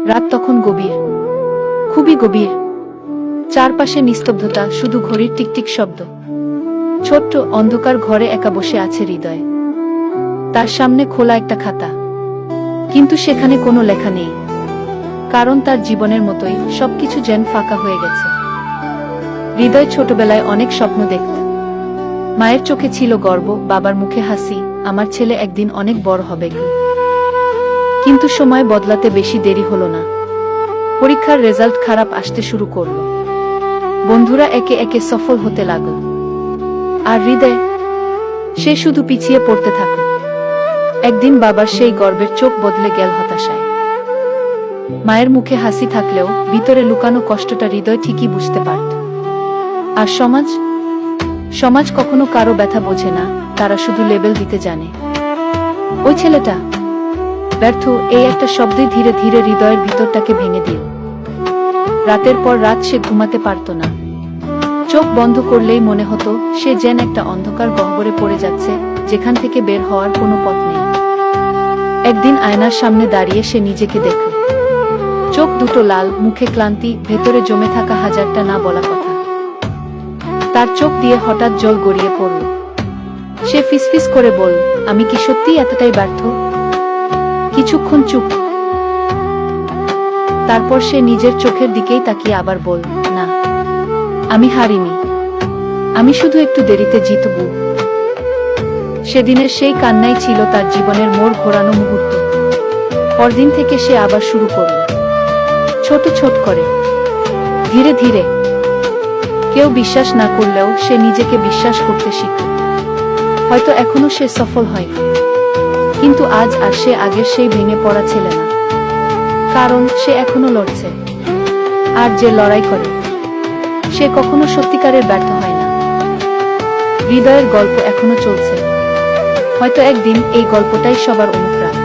রাত তখন গভীর, খুবই গভীর। চারপাশে নিস্তব্ধতা, শুধু ঘড়ির টিকটিক শব্দ। ছোট্ট অন্ধকার ঘরে একা বসে আছে হৃদয়। তার সামনে খোলা একটা খাতা, কিন্তু সেখানে কোনো লেখা নেই। কারণ তার জীবনের মতোই সবকিছু যেন ফাঁকা হয়ে গেছে। হৃদয় ছোটবেলায় অনেক স্বপ্ন দেখত। মায়ের চোখে ছিল গর্ব, বাবার মুখে হাসি, আমার ছেলে একদিন অনেক বড় হবে। কিন্তু সময় বদলাতে বেশি দেরি হলো না। পরীক্ষার রেজাল্ট খারাপ আসতে শুরু করলো। বন্ধুরা একে একে সফল হতে লাগল। আর হৃদয়, সে শুধু পিছিয়ে পড়তে থাকল। একদিন বাবার সেই গর্বের চোখ বদলে গেল হতাশায়। মায়ের মুখে হাসি থাকলেও ভিতরে লুকানো কষ্টটা হৃদয় ঠিকই বুঝতে পারত। আর সমাজ কখনো কারো ব্যথা বোঝে না, তারা শুধু লেবেল দিতে জানে। ওই ছেলেটা ব্যর্থ, এই একটা শব্দই ধীরে ধীরে হৃদয়ের ভিতরটাকে ভেঙে দিল। রাতের পর রাত সে ঘুমাতে পারত না। চোখ বন্ধ করলেই মনে হতো সে যেন একটা অন্ধকার গহ্বরে পড়ে যাচ্ছে, যেখান থেকে বের হওয়ার কোনো পথ নেই। একদিন আয়নার সামনে দাঁড়িয়ে সে নিজেকে দেখল। চোখ দুটো লাল, মুখে ক্লান্তি, ভেতরে জমে থাকা হাজারটা না বলা কথা। তার চোখ দিয়ে হঠাৎ জল গড়িয়ে পড়ল। সে ফিসফিস করে বলল, আমি কি সত্যিই এতটাই ব্যর্থ? কিছুক্ষণ চুপ। তারপর সে নিজের চোখের দিকেই তাকিয়ে আবার বলল, না, আমি হারিনি, আমি শুধু একটু দেরিতে জিতব। সেদিনের সেই কান্নাই ছিল তার জীবনের মোড় ঘোরানো মুহূর্ত। পরদিন থেকে সে আবার শুরু করল, ছোট ছোট করে, ধীরে ধীরে। কেউ বিশ্বাস না করলেও সে নিজেকে বিশ্বাস করতে শিখল। হয়তো এখনো সে সফল হয়নি, কিন্তু আজ আর সে আগের সেই ভেঙে পড়া ছেলে না। কারণ সে এখনো লড়ছে। আর যে লড়াই করে, সে কখনো সত্যিকারের ব্যর্থ হয় না। হৃদয়ের গল্প এখনো চলছে। হয়তো একদিন এই গল্পটাই সবার অনুপ্রেরণা।